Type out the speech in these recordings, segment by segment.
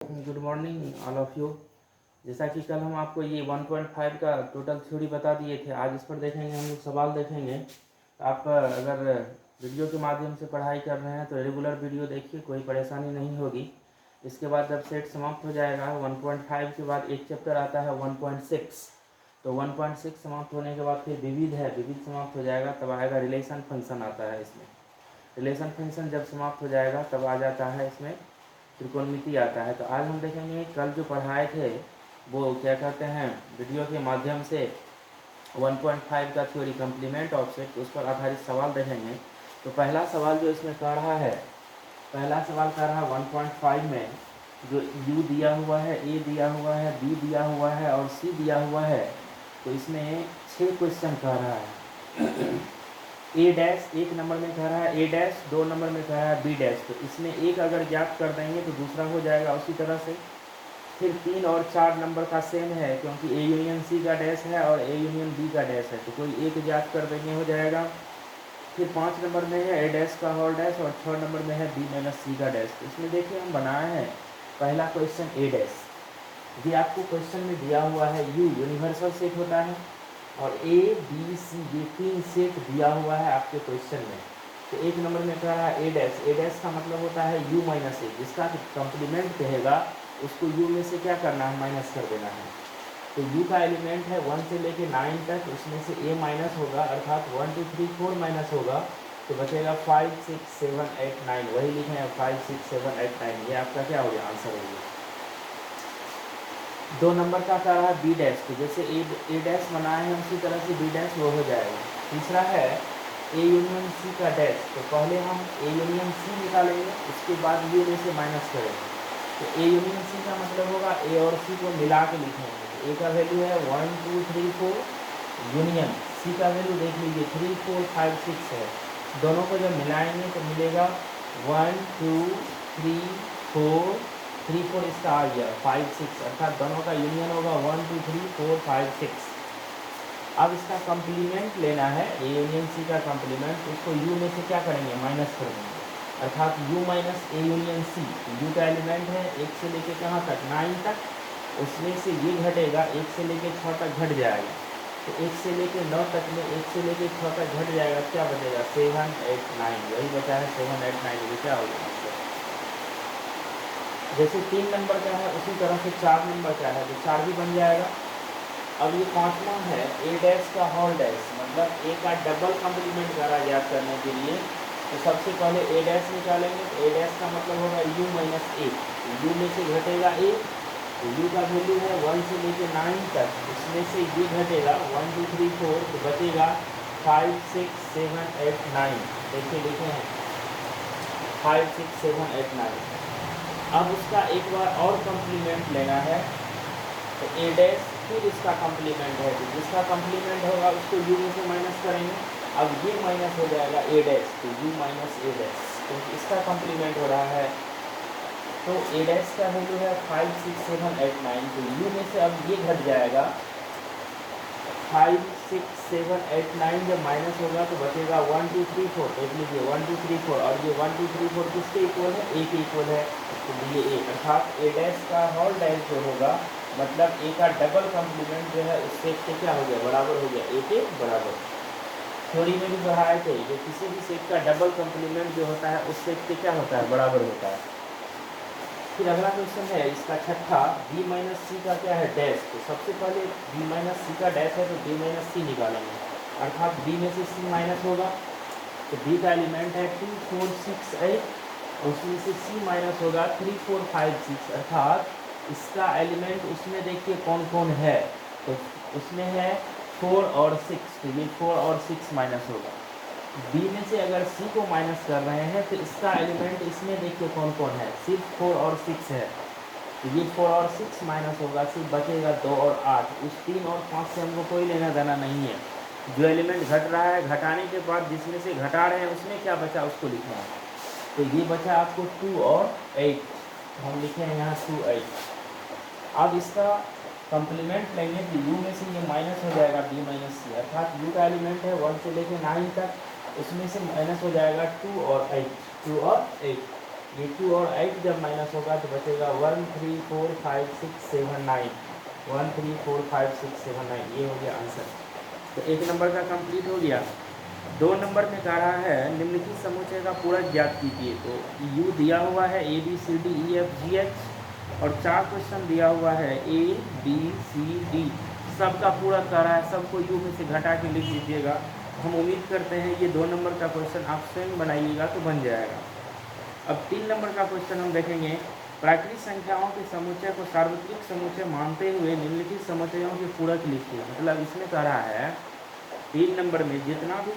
Good morning all of you. जैसा कि कल हम आपको ये 1.5 का टोटल थ्योरी बता दिए थे, आज इस पर देखेंगे हम लोग सवाल देखेंगे। आप अगर वीडियो के माध्यम से पढ़ाई कर रहे हैं तो रेगुलर वीडियो देखिए, कोई परेशानी नहीं होगी। इसके बाद जब सेट समाप्त हो जाएगा 1.5 के बाद एक चैप्टर आता है 1.6, तो 1.6 समाप्त होने के बाद फिर विविध समाप्त हो जाएगा, तब आएगा रिलेशन फंक्शन आता है। इसमें रिलेशन फंक्शन जब समाप्त हो जाएगा तब आ जाता है इसमें त्रिकोणमिति आता है। तो आज हम देखेंगे कल जो पढ़ाए थे वो क्या कहते हैं, वीडियो के माध्यम से 1.5 का थ्योरी कम्प्लीमेंट ऑफ सेट, उस पर आधारित सवाल देखेंगे। तो पहला सवाल जो इसमें कह रहा है, पहला सवाल कह रहा है 1.5 में जो u दिया हुआ है, a दिया हुआ है, b दिया हुआ है और c दिया हुआ है। तो इसमें 6 क्वेश्चन कह रहा है। ए डैश एक नंबर में कह रहा है, ए डैश 2 नंबर में कह रहा है बी डैश। तो इसमें एक अगर ज्ञात कर देंगे तो दूसरा हो जाएगा उसी तरह से। फिर 3 और 4 नंबर का सेम है, क्योंकि ए यूनियन सी का डैश है और ए यूनियन बी का डैश है, तो कोई एक ज्ञात कर देंगे हो जाएगा। फिर 5 नंबर में है ए डैश का होल डैश और 6 नंबर में है बी माइनस सी का डैश। तो इसमें देखिए हम बनाए हैं पहला क्वेश्चन ए डैश। ये आपको क्वेश्चन में दिया हुआ है यू यूनिवर्सल सेट होता है और ए बी सी ये 3 सेट दिया हुआ है आपके क्वेश्चन में। तो एक नंबर में कह रहा है ए डैश, ए डैश का मतलब होता है u माइनस ए, जिसका कम्प्लीमेंट कहेगा उसको u में से क्या करना है, माइनस कर देना है। तो u का एलिमेंट है 1 से लेके 9 तक, उसमें से a माइनस होगा, अर्थात 1 2 3 4 माइनस होगा, तो बचेगा 5 6 7 8 9। वही लिखे हैं 5 6 7 8 9, ये आपका क्या हो गया, आंसर हो गया। 2 नंबर का कह रहा है बी डैश, तो जैसे ए डैश बनाए हैं उसी तरह से बी डैश वो हो जाएगा। तीसरा है ए यूनियन सी का डैश, तो पहले हम ए यूनियन सी निकालेंगे, उसके बाद यू में से माइनस करेंगे। तो ए यूनियन सी का मतलब होगा ए और सी को मिला के लिखेंगे। ए का वैल्यू है 1 2 3 4, यूनियन सी का वैल्यू देख लीजिए 3 4 5 6 है। दोनों को जब मिलाएंगे तो मिलेगा 1 2 3 4 3 4, इसका आ गया 5 6, अर्थात दोनों का यूनियन होगा 1 2 3 4 5 6। अब इसका कम्प्लीमेंट लेना है, ए यूनियन सी का कम्प्लीमेंट, उसको यू में से क्या करेंगे, माइनस कर देंगे, अर्थात U minus A union C. U का एलिमेंट है 1 से लेके कहाँ तक, 9 तक, उसमें से ये घटेगा 1 से लेके 6 तक घट जाएगा। तो 1 से लेके 9 तक में 1 से लेके 6 तक घट जाएगा, क्या बचेगा 7 8 9, वही बचा है 7 8 9, ये क्या होगा आंसर। जैसे 3 नंबर का है उसी तरह से 4 नंबर का है, तो 4 भी बन जाएगा। अब ये 5वां है ए डैश का होल डैश, मतलब ए का डबल कम्प्लीमेंट करा याद करने के लिए। तो सबसे पहले ए डैश निकालेंगे, तो ए डैश का मतलब होगा u माइनस ए, यू में से घटेगा ए, तो यू का वैल्यू है 1 से लेके 9 तक, उसमें से ये घटेगा 1 2 3 4, तो बचेगा 5 6 7 8 9। देखिए लिखे हैं 5 6 7 8 9। अब उसका एक बार और कम्प्लीमेंट लेना है, तो ए डैश फिर इसका कम्प्लीमेंट है, तो जिसका कम्प्लीमेंट होगा उसको u में से माइनस करेंगे। अब ये माइनस हो जाएगा ए डैश, तो u माइनस ए डैश, क्योंकि इसका कम्प्लीमेंट हो रहा है। तो ए डैश का वैल्यू है 5 6 7 8 9, तो u में से अब ये घट जाएगा 5 6 7 8 9, जब माइनस होगा तो बचेगा 1 2 3 4। देख लीजिए 1 2 3 4, और ये 1 2 3 4 किसके इक्वल है, ए के इक्वल है, तो ये ए, अर्थात ए डैश का होल डैश जो होगा, मतलब ए का डबल कम्प्लीमेंट जो है उस सेट के क्या हो गया, बराबर हो गया, ए के बराबर। थ्योरी में भी पढ़ाए थे, जो किसी भी सेट का डबल कम्प्लीमेंट जो होता है उस सेट के क्या होता है, बराबर होता है। फिर अगला क्वेश्चन है इसका छठा, b माइनस सी का क्या है, डैश। तो सबसे पहले b माइनस सी का डैश है, तो b माइनस सी निकालेंगे, अर्थात b में से c माइनस होगा। तो b का एलिमेंट है 2 4 6 8, उसमें से c माइनस होगा 3 4 5 6, अर्थात इसका एलिमेंट उसमें देखिए कौन कौन है, तो उसमें है 4 और 6, तो ये 4 और 6 माइनस होगा। b में से अगर c को माइनस कर रहे हैं तो इसका एलिमेंट इसमें देखिए कौन कौन है, सिर्फ 4 और 6 है, तो ये 4 और 6 माइनस होगा, सिर्फ बचेगा 2 और 8। उस 3 और 5 से हमको कोई लेना देना नहीं है। जो एलिमेंट घट रहा है, घटाने के बाद जिसमें से घटा रहे हैं उसमें क्या बचा उसको लिखना है। तो ये बचा आपको 2 और 8, हम लिखे हैं यहाँ 2 8। अब इसका कम्प्लीमेंट लेंगे तो u में से ये माइनस हो जाएगा b माइनस सी, अर्थात u का एलिमेंट है 1 से लेके 9 तक, उसमें से माइनस हो जाएगा 2 और 8, 2 और 8, ये 2 और 8 जब माइनस होगा तो बचेगा 1 3 4 5 6 7 9, 1 3 4 5 6 7 9, ये हो गया आंसर। तो 1 नंबर का कंप्लीट हो गया। 2 नंबर में कह रहा है निम्नलिखित समुच्चय का पूरक ज्ञात कीजिए। तो यू दिया हुआ है A B C D E F G H और 4 क्वेश्चन दिया हुआ है ए बी सी डी, सबका पूरक कर रहा है, सबको यू में से घटा के लिख लीजिएगा। हम उम्मीद करते हैं ये 2 नंबर का क्वेश्चन आप स्वयं बनाइएगा तो बन जाएगा। अब 3 नंबर का क्वेश्चन हम देखेंगे, प्राकृतिक संख्याओं के समुच्चय को सार्वत्रिक समुच्चय मानते हुए निम्नलिखित समुच्चयों के पूरक लिखिए। मतलब इसमें कह रहा है 3 नंबर में जितना भी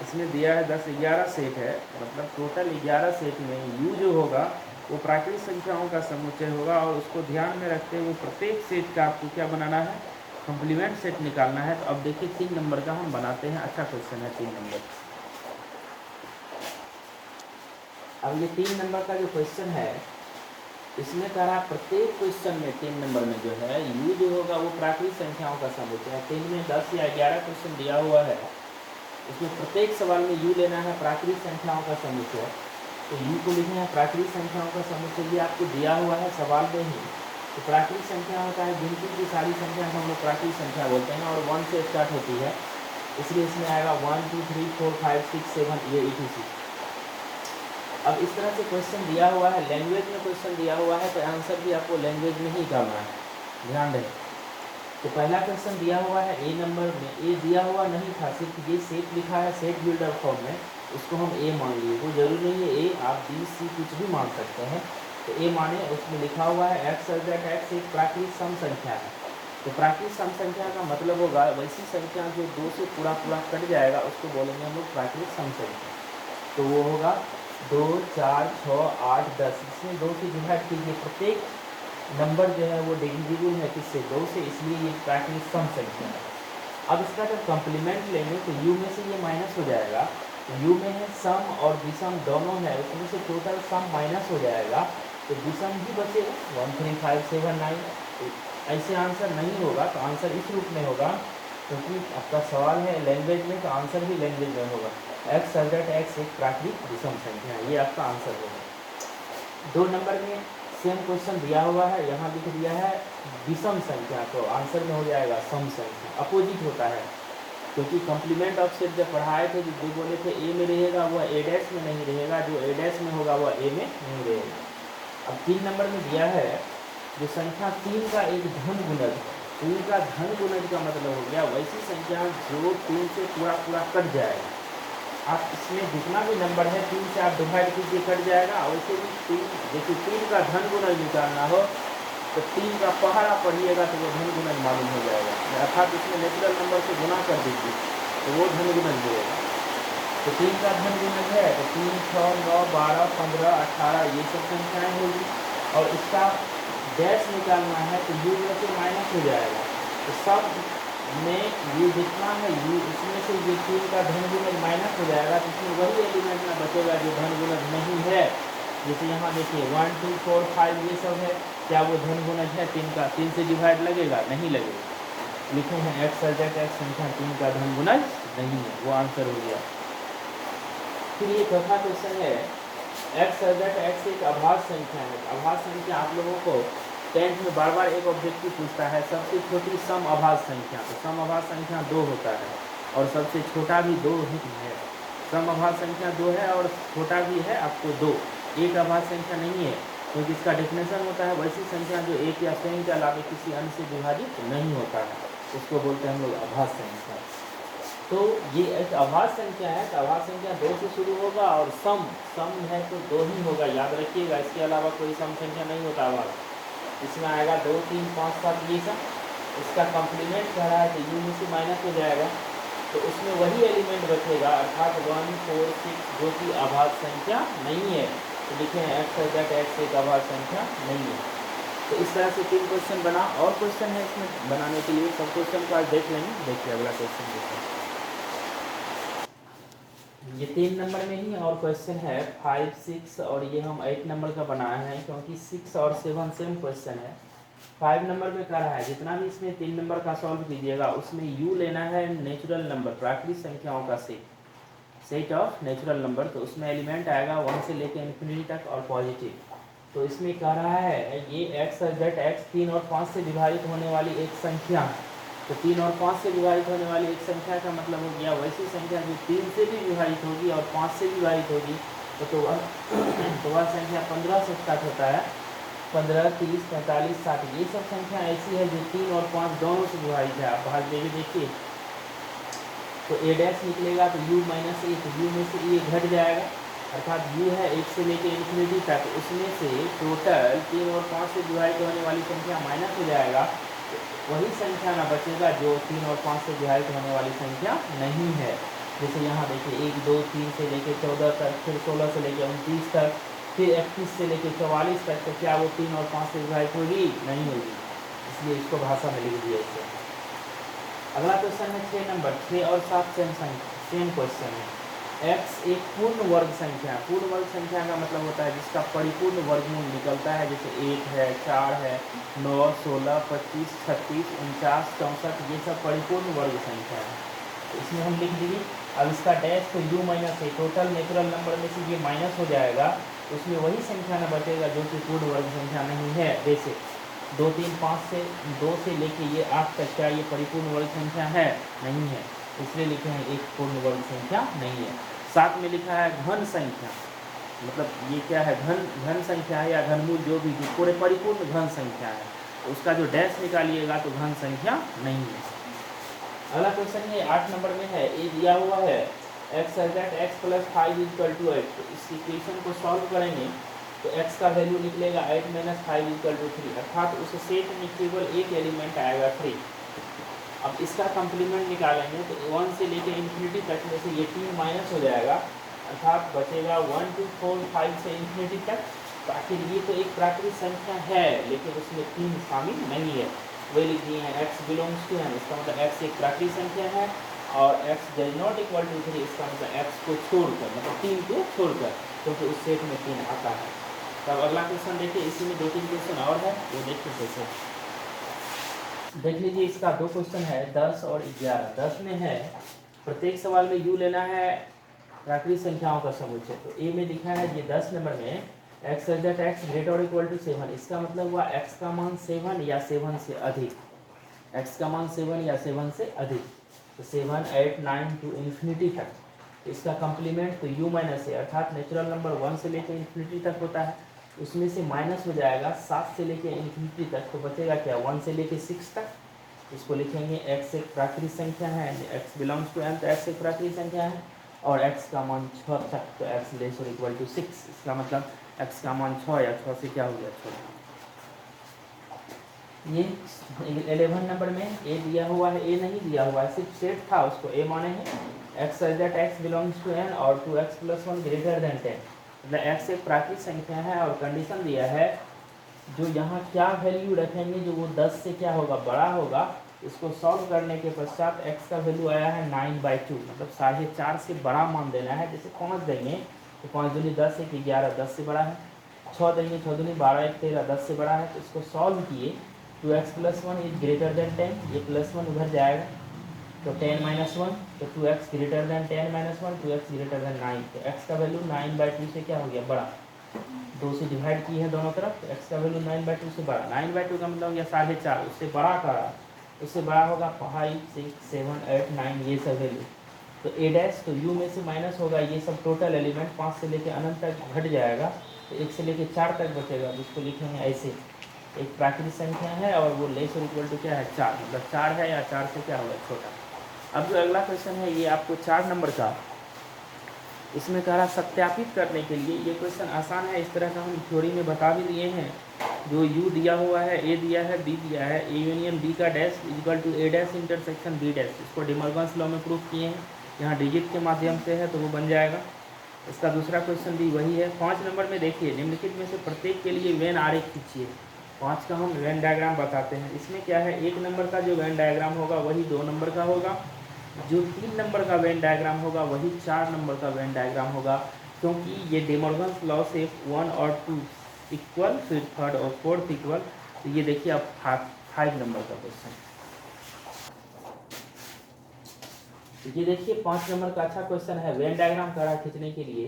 इसमें दिया है 10 11 सेट है, मतलब टोटल 11 सेट में यू जो होगा वो प्राकृतिक संख्याओं का समुच्चय होगा और उसको ध्यान में रखते हुए प्रत्येक सेट का आपको क्या बनाना है, कॉम्प्लीमेंट सेट निकालना है। तो अब देखिए 3 नंबर का हम बनाते हैं। अच्छा क्वेश्चन है 3 नंबर। अब ये 3 नंबर का जो क्वेश्चन है इसमें कह रहा प्रत्येक क्वेश्चन में 3 नंबर में जो है यू जो होगा वो प्राकृतिक संख्याओं का समुच्चय है। 3 में 10 या 11 क्वेश्चन दिया हुआ है, इसमें प्रत्येक सवाल में यू लेना है प्राकृतिक संख्याओं का समुच्चय। तो यू को लिखना है प्राकृतिक संख्याओं का समुच्चय, ये आपको दिया हुआ है सवाल में ही। तो प्राकृतिक संख्या होता है गिनती की सारी संख्या हम लोग प्राकृतिक संख्या बोलते हैं और 1 से स्टार्ट होती है, इसलिए इसमें आएगा 1 2 3 4 5 6 7 ये etc। अब इस तरह से क्वेश्चन दिया हुआ है, लैंग्वेज में क्वेश्चन दिया हुआ है तो आंसर भी आपको लैंग्वेज में ही करना है, ध्यान दें। तो पहला क्वेश्चन दिया हुआ है ए नंबर में, ए दिया हुआ नहीं था, सिर्फ ये सेट लिखा है सेट बिल्डर फॉर्म में, उसको हम ए मान लिए। वो जरूरी नहीं है ए, आप बी सी कुछ भी मान सकते हैं। तो ए माने उसमें लिखा हुआ है एक्स सब्जेक्ट एक्स एक प्राकृतिक सम संख्या है। तो प्राकृतिक सम संख्या का मतलब होगा वैसी संख्या जो 2 से पूरा कट जाएगा उसको बोलेंगे हम लोग प्राकृतिक सम संख्या। तो वो होगा 2 4 6 8 10, इसमें 2 से डिवाइड कीजिए, प्रत्येक नंबर जो है वो डिविजिबल है किससे, 2 से, इसलिए ये प्राकृतिक सम संख्या है। अब इसका जब कॉम्प्लीमेंट लेंगे तो यू में से ये माइनस हो जाएगा, तो यू में है सम और विषम दोनों है, उसमें से टोटल सम माइनस हो जाएगा तो विषम ही बचेगा 1 3 5 7 9। तो ऐसे आंसर नहीं होगा, तो आंसर इस रूप में होगा, क्योंकि आपका सवाल है लैंग्वेज में तो आंसर भी लैंग्वेज में होगा। एक्स सब्जेक्ट एक्स एक प्राकृतिक विषम संख्या है, ये आपका आंसर होगा। 2 नंबर में सेम क्वेश्चन दिया हुआ है, यहाँ लिख दिया है विषम संख्या, तो आंसर में हो जाएगा सम संख्या, अपोजिट होता है। क्योंकि कॉम्प्लीमेंट ऑफ सेट जब पढ़ाए थे जो बोले थे ए में रहेगा वह ए डैश में नहीं रहेगा, जो ए डैश में होगा वह ए में नहीं रहेगा। अब 3 नंबर में दिया है जो संख्या 3 का एक धन गुणज, 3 का धन गुणज का मतलब हो गया वैसी संख्या जो 3 से पूरा कट जाएगा। आप इसमें जितना भी नंबर है 3 से आप डिवाइड कीजिए कट जाएगा, वैसे भी 3 देखिए 3 का धन गुणज निकालना हो तो 3 का पहाड़ा पढ़िएगा तो वो धन गुणज मालूम हो जाएगा, अर्थात इसमें नेचुरल नंबर से गुना कर दीजिए तो वो धन गुणज मिलेगा। तो 3 का धन गुणज है तो 3 6 9 12 15 18 ये सब संख्याएँ होगी, और इसका डैश निकालना है तो यू में से माइनस हो जाएगा, तो सब में ये जितना है यू इसमें से ये 3 का धन गुणज माइनस हो जाएगा, तो इसमें वही एलिमेंट में बचेगा जो धन गुणज नहीं है। जैसे यहाँ देखिए 1 2 4 5 ये सब है, क्या वो धन गुणज है 3 का, 3 से डिवाइड लगेगा नहीं लगेगा। लिखे हैं एक्स सब्जेक्ट एक्स संख्या 3 का धन गुणज नहीं है, वो आंसर हो गया। फिर ये चौथा क्वेश्चन है एक्स सब्जेक्ट एक्स एक अभाज्य संख्या है। अभाज्य संख्या आप लोगों को 10th में बार एक ऑब्जेक्टिव पूछता है, सबसे छोटी सम अभाज्य संख्या, तो सम अभाज्य संख्या 2 होता है और सबसे छोटा भी 2 ही है। सम अभाज्य संख्या 2 है और छोटा भी है आपको 2, एक अभाज्य संख्या नहीं है, क्योंकि इसका डेफिनेशन होता है वैसी संख्या जो एक या स्वयं के अलावा किसी अन्य से विभाजित नहीं होता है, उसको बोलते हैं हम लोग अभाज्य संख्या। तो ये एक अभाज्य संख्या है, तो अभाज्य संख्या 2 से शुरू होगा और सम है तो 2 ही होगा, याद रखिएगा, इसके अलावा कोई सम संख्या नहीं होता अभाज्य। इसमें आएगा 2 3 5 7 ये सब, इसका कॉम्प्लीमेंट कह रहा है तो यू में से माइनस हो जाएगा, तो उसमें वही एलिमेंट बचेगा, अर्थात 1 4 6 जो कि अभाज्य संख्या नहीं है। तो लिखे हैं एक्स सब्जेक्ट एक्स एक अभाज्य संख्या नहीं है। तो इस तरह से 3 क्वेश्चन बना, और क्वेश्चन है इसमें बनाने के लिए, सब क्वेश्चन को आज देख लेंगे। देखिए अगला क्वेश्चन देखिए, ये 3 नंबर में ही और क्वेश्चन है 5 6 और ये हम 8 नंबर का बनाए हैं क्योंकि 6 और 7 सेम क्वेश्चन है। 5 नंबर में क्या रहा है, जितना भी इसमें 3 नंबर का सॉल्व कीजिएगा उसमें यू लेना है नेचुरल नंबर प्राकृतिक संख्याओं का set. Set of natural number, तो उसमें एलिमेंट आएगा 1 से लेकर इन्फिनिटी तक और पॉजिटिव। तो इसमें कह रहा है ये x जेड x 3 और 5 से विभाजित होने वाली एक संख्या है। तो 3 और 5 से विभाजित होने वाली एक संख्या का मतलब हो गया वैसी संख्या जो 3 से भी विभाजित होगी और 5 से विभाजित होगी। तो वह संख्या 15 से स्टार्ट होता है, 15, 30, 45, 60 ये सब संख्या ऐसी है जो 3 और 5 दोनों से विभाजित है। आप भाग देवी देखिए, तो a डैश निकलेगा तो u माइनस ए, तो u में से ये घट जाएगा, अर्थात u है 1 से लेकर इन्फिनिटी तक, उसमें से टोटल 3 और 5 से विभाजित होने वाली संख्या माइनस हो जाएगा। तो वही संख्या ना बचेगा जो 3 और 5 से विभाजित होने वाली संख्या नहीं है। जैसे यहाँ देखिए 1, 2, 3 से लेकर 14 तक, फिर 16 से लेकर 29 तक, फिर 31 से लेकर 44 तक, तो क्या वो 3 और 5 से विभाजित होगी? नहीं होगी, इसलिए इसको भाषा में लिख दिया इसे। अगला क्वेश्चन है 6 नंबर, 6 और 7 सेम क्वेश्चन है। x एक पूर्ण वर्ग संख्या, पूर्ण वर्ग संख्या का मतलब होता है जिसका परिपूर्ण वर्गमूल निकलता है, जैसे 1 है, 4 है, 9, 16, 25, 36, 49, 64, ये सब परिपूर्ण वर्ग संख्या है। तो इसमें हम लिख दिए। अब इसका डैश तो u माइनस है, टोटल नेचुरल नंबर में से ये माइनस हो जाएगा, तो उसमें वही संख्या न बचेगा जो कि पूर्ण वर्ग संख्या नहीं है। जैसे 2, 3, 5 से 2 से लेके ये 8 तक, क्या ये परिपूर्ण वर्ग संख्या है? नहीं है, इसलिए लिखे हैं एक पूर्ण वर्ग संख्या नहीं है। 7 में लिखा है घन संख्या, मतलब ये क्या है? घन संख्या है या घनमूल, जो भी पूरे परिपूर्ण घन संख्या है, तो उसका जो डैश निकालिएगा तो घन संख्या नहीं है। अगला क्वेश्चन ये 8 नंबर में है, ये दिया हुआ है x x + 5 = 8। तो इस इक्वेशन को सॉल्व करेंगे तो x का वैल्यू निकलेगा 8 - 5 = 3, अर्थात उस सेट में केवल एक एलिमेंट आएगा 3। अब इसका कंप्लीमेंट निकालेंगे तो 1 से लेकर इन्फिनिटी तक में से ये 3 माइनस हो जाएगा, अर्थात बचेगा 1, 2, 4, 5 से इन्फिनिटी तक। तो आखिर ये तो एक प्राकृतिक संख्या है, लेकिन उसमें 3 शामिल नहीं है, वही लिख दिए हैं x बिलोंग्स टू n, इसका मतलब x एक प्राकृतिक संख्या है, और x does not equal to 3, इसका मतलब x को छोड़कर, मतलब 3 को छोड़कर, क्योंकि उस सेट में 3 आता है। तब अगला क्वेश्चन देखिए, इसी में 2-3 क्वेश्चन और है, वो देखिए कैसे। देख लीजिए, इसका 2 क्वेश्चन है, 10 और 11। 10 में है प्रत्येक सवाल में u लेना है प्राकृतिक संख्याओं का समुच्चय। तो ए में लिखा है ये 10 नंबर में x > 7, इसका मतलब हुआ x का मान 7 या 7 से अधिक, x का मान 7 या 7 से अधिक, तो 7, 8, 9 टू इन्फिनिटी तक। इसका कंप्लीमेंट तो u माइनस है, अर्थात नेचुरल नंबर 1 से लेकर इन्फिनिटी तक होता है, उसमें से माइनस हो जाएगा 7 से लेकर इन्फिनिटी तक, तो बचेगा क्या? 1 से लेकर 6 तक। इसको लिखेंगे x एक प्राकृतिक संख्या है, x बिलोंग्स टू n, तो x एक प्राकृतिक संख्या है, और x का मान 6 तक, तो x < 6, इसका मतलब x का मान 6 या 6 से क्या हो गया? छोटा। ये 11 नंबर में a दिया हुआ है, a नहीं दिया हुआ है, सिर्फ सेट था, उसको a माने हैं। x x belongs to n और 2x + 1 > 10, मतलब x एक प्राकृतिक संख्या है, और कंडीशन दिया है जो यहाँ क्या वैल्यू रखेंगे जो वो 10 से क्या होगा? बड़ा होगा। इसको सॉल्व करने के पश्चात x का वैल्यू आया है 9/2, मतलब 4.5 से बड़ा मान देना है। जैसे 5 देंगे तो 5 दूनी 10, 1 11, 10 से बड़ा है। 6 देंगे, 6 दूनी 12, 1 13, 10 से बड़ा है। तो इसको सॉल्व किए, 2x + 1 > 10, ये +1 उधर जाएगा, तो 10 - 1, तो 2x > 10 - 1, 2x > 9, तो x का वैल्यू 9/2 से क्या हो गया? बड़ा। 2 से डिवाइड की है दोनों तरफ, तो x का वैल्यू 9/2 से बड़ा। 9/2 का मतलब हो गया 4.5, उससे बड़ा का, उससे बड़ा होगा 5, 6, 7, 8, 9, ये सब वैल्यू। तो a डैश तो u में से माइनस होगा, ये सब टोटल एलिमेंट 5 से लेकर अनंत तक घट जाएगा, तो 1 से लेकर 4 तक बचेगा, जिसको लिखेंगे ऐसे। एक प्राकृतिक संख्या है और वो < क्या है? 4, मतलब 4 है या 4 से क्या होगा? छोटा। अब जो अगला क्वेश्चन है ये आपको 4 नंबर का, इसमें कह रहा सत्यापित करने के लिए, ये क्वेश्चन आसान है, इस तरह का हम थ्योरी में बता भी दिए हैं। जो u दिया हुआ है, a दिया है, b दिया है, a यूनियन b का dash = a dash intersection b dash, इसको डिमर्गन्स लॉ में प्रूफ किए हैं। यहाँ डिजिट के माध्यम से है तो वो बन जाएगा। इसका दूसरा क्वेश्चन भी वही है। 5 नंबर में देखिए, निम्नलिखित में से प्रत्येक के लिए वेन आरेख खींचिए। 5 का हम वेन डायग्राम बताते हैं। इसमें क्या है, 1 नंबर का जो वेन डायग्राम होगा वही 2 नंबर का होगा, जो 3 नंबर का वेन डायग्राम होगा वही 4 नंबर का वेन डायग्राम होगा, क्योंकि ये डिमर्गन्स लॉ से 1 और 2 इक्वल, फिर 3rd और 4th इक्वल। तो ये देखिए अब 5 नंबर का क्वेश्चन। तो ये देखिए 5 नंबर का अच्छा क्वेश्चन है, वेन डायग्राम करा खींचने के लिए।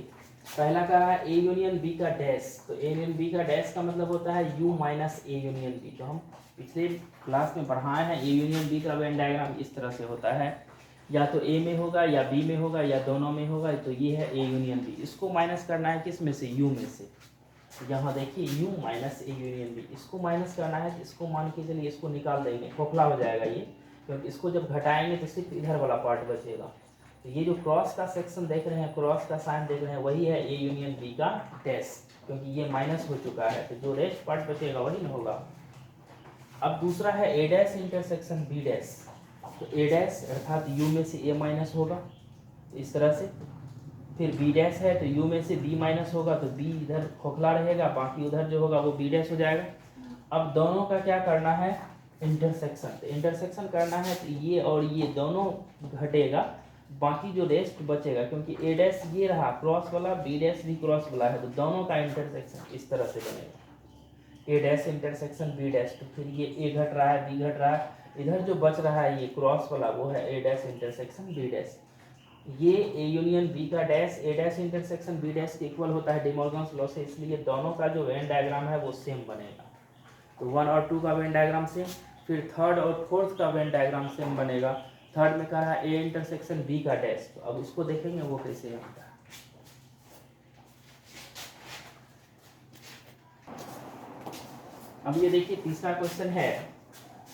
पहला कहा है ए यूनियन बी का डैश, तो ए यूनियन बी का डैश का मतलब होता है U minus A union B. तो हम पिछले क्लास में पढ़ाए हैं ए यूनियन बी का वेन डायग्राम इस तरह से होता है, या तो ए में होगा या बी में होगा या दोनों में होगा। तो ये है ए यूनियन बी, इसको माइनस करना है किस में से, यू में से। यहाँ देखिए U minus A union B, इसको माइनस करना है, तो इसको मान के चलिए इसको निकाल देंगे, खोखला हो जाएगा ये, क्योंकि इसको जब घटाएंगे तो सिर्फ इधर वाला पार्ट बचेगा। तो ये जो क्रॉस का सेक्शन देख रहे हैं, क्रॉस का साइन देख रहे हैं, वही है ए यूनियन बी का डैश, क्योंकि ये माइनस हो चुका है। तो जो रेस्ट पार्ट बचेगा वही ना होगा। अब दूसरा है A dash intersection B dash, तो ए डैश अर्थात यू में से ए माइनस होगा इस तरह से, फिर बी डैश है तो यू में से बी माइनस होगा, तो बी इधर खोखला रहेगा, बाकी उधर जो होगा वो बी डैश हो जाएगा। अब दोनों का क्या करना है, इंटरसेक्शन। तो इंटरसेक्शन करना है तो ये और ये दोनों घटेगा, बाकी जो रेस्ट बचेगा, क्योंकि ए डैश ये रहा क्रॉस वाला, बी डैश भी क्रॉस वाला है, तो दोनों का इंटरसेक्शन इस तरह से बनेगा, ए डैश इंटरसेक्शन बी डैश। तो फिर ये ए घट रहा है, बी घट रहा है, इधर जो बच रहा है ये क्रॉस वाला, वो है A dash intersection B dash. ये ए यूनियन बी का डैश ए डैश इंटरसेक्शन बी डैश के इक्वल होता है डिमॉर्गन्स लॉ से, इसलिए दोनों का जो वेन डायग्राम है वो सेम बनेगा। तो 1 और 2 का वेन डायग्राम सेम, फिर थर्ड और फोर्थ का वेन डायग्राम सेम बनेगा। थर्ड में कह रहा है ए इंटरसेक्शन बी का डैश, तो अब उसको देखेंगे वो कैसे होता है। अब ये देखिए तीसरा क्वेश्चन है,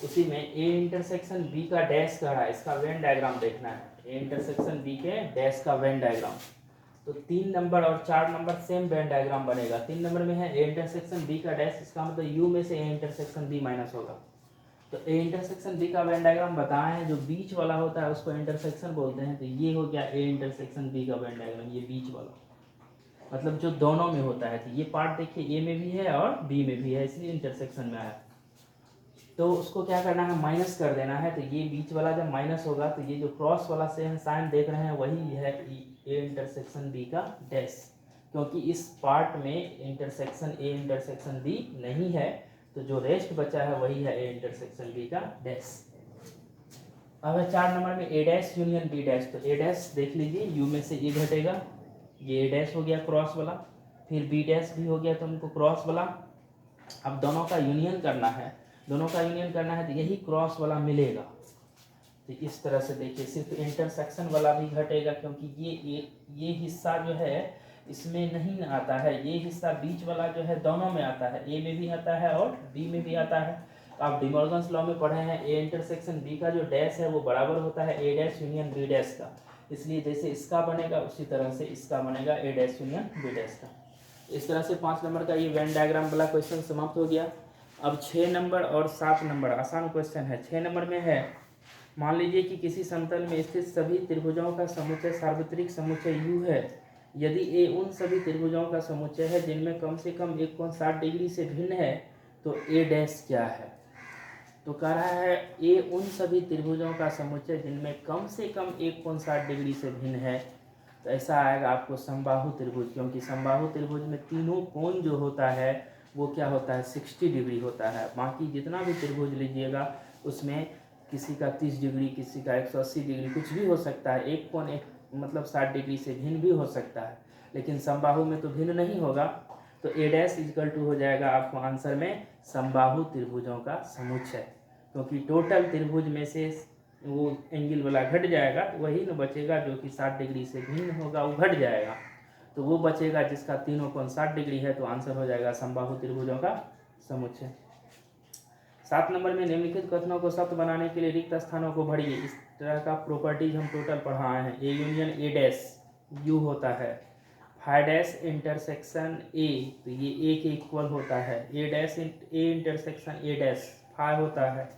उसी में ए इंटरसेक्शन बी का डैश कह रहा है, इसका वेन डायग्राम देखना है, ए इंटरसेक्शन बी के डैश का वेन डायग्राम। तो 3 नंबर और 4 नंबर सेम वेन डायग्राम बनेगा। 3 नंबर में है ए इंटरसेक्शन बी का डैश, इसका मतलब यू में से ए इंटरसेक्शन बी माइनस होगा। तो ए इंटरसेक्शन बी का वेन डायग्राम बताए हैं, जो बीच वाला होता है उसको इंटरसेक्शन बोलते हैं। तो ये हो गया ए इंटरसेक्शन बी का वेन डायग्राम, ये बीच वाला मतलब जो दोनों में होता है। तो ये पार्ट देखिए ए में भी है और बी में भी है, इसलिए इंटरसेक्शन में आया। तो उसको क्या करना है, माइनस कर देना है। तो ये बीच वाला जब माइनस होगा तो ये जो क्रॉस वाला सेम साइन देख रहे हैं वही है ए इंटरसेक्शन बी का डैश, क्योंकि इस पार्ट में इंटरसेक्शन ए इंटरसेक्शन बी नहीं है, तो जो रेस्ट बचा है वही है ए इंटरसेक्शन बी का डैश। अब है 4 नंबर में ए डैश यूनियन बी डैश। तो ए डैश देख लीजिए, यू में से ए घटेगा, ये ए डैश हो गया क्रॉस वाला, फिर बी डैश भी हो गया तो हमको क्रॉस वाला। अब दोनों का यूनियन करना है, दोनों का यूनियन करना है तो यही क्रॉस वाला मिलेगा। तो इस तरह से देखिए, सिर्फ इंटरसेक्शन वाला भी घटेगा, क्योंकि ये हिस्सा जो है इसमें नहीं आता है, ये हिस्सा बीच वाला जो है दोनों में आता है, ए में भी आता है और बी में भी आता है। तो आप डिमॉर्गन्स लॉ में पढ़े हैं, ए इंटरसेक्शन बी का जो डैश है वो बराबर होता है A dash union B dash का, इसलिए जैसे इसका बनेगा उसी तरह से इसका बनेगा ए डैश यूनियन बी डैश का। इस तरह से 5 नंबर का ये वेन डायग्राम वाला क्वेश्चन समाप्त हो गया। अब 6 नंबर और 7 नंबर आसान क्वेश्चन है। 6 नंबर में है, मान लीजिए कि किसी समतल में स्थित सभी त्रिभुजों का समुच्चय सार्वत्रिक समुच्चय U है, यदि A उन सभी त्रिभुजों का समुच्चय है जिनमें कम से कम एक कोण 60 डिग्री से भिन्न है, तो A डैश क्या है। तो कह रहा है A उन सभी त्रिभुजों का समुच्चय जिनमें कम से कम एक कोण 60 डिग्री से भिन्न है, तो ऐसा आएगा आपको समबाहु त्रिभुज, क्योंकि समबाहु त्रिभुज में तीनों कोण जो होता है वो क्या होता है 60 डिग्री होता है। बाकी जितना भी त्रिभुज लीजिएगा उसमें किसी का 30 डिग्री, किसी का 180 डिग्री, कुछ भी हो सकता है, एक कोण एक मतलब 60 डिग्री से भिन्न भी हो सकता है, लेकिन समबाहु में तो भिन्न नहीं होगा। तो ए डैश इक्वल टू हो जाएगा आपको आंसर में समबाहु त्रिभुजों का समुच्चय, क्योंकि टोटल त्रिभुज में से वो एंगल वाला घट जाएगा, तो वही न बचेगा जो कि 60 डिग्री से भिन्न होगा, वो घट जाएगा, तो वो बचेगा जिसका तीनों कोण 60 डिग्री है, तो आंसर हो जाएगा समबाहु त्रिभुजों का समुच्चय। 7 नंबर में निम्नलिखित कथनों को सत्य बनाने के लिए रिक्त स्थानों को भरिए। इस तरह का प्रॉपर्टीज हम टोटल पढ़ाए हैं। A union A dash you होता है, फाई डैश इंटरसेक्शन ए, तो ये ए के इक्वल होता है, A dash A intersection A dash phi होता है,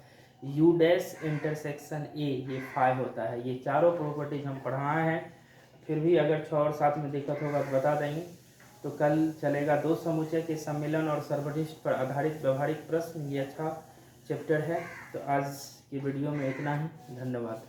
यू डैश इंटरसेक्शन ए ये फाई होता है। ये चारों प्रॉपर्टीज हम पढ़ाए हैं, फिर भी अगर 6 और 7 में दिक्कत होगा तो बता देंगे। तो कल चलेगा 2 समुच्चय के सम्मिलन और सर्वनिष्ठ पर आधारित व्यवहारिक प्रश्न, ये अच्छा चैप्टर है। तो आज की वीडियो में इतना ही, धन्यवाद।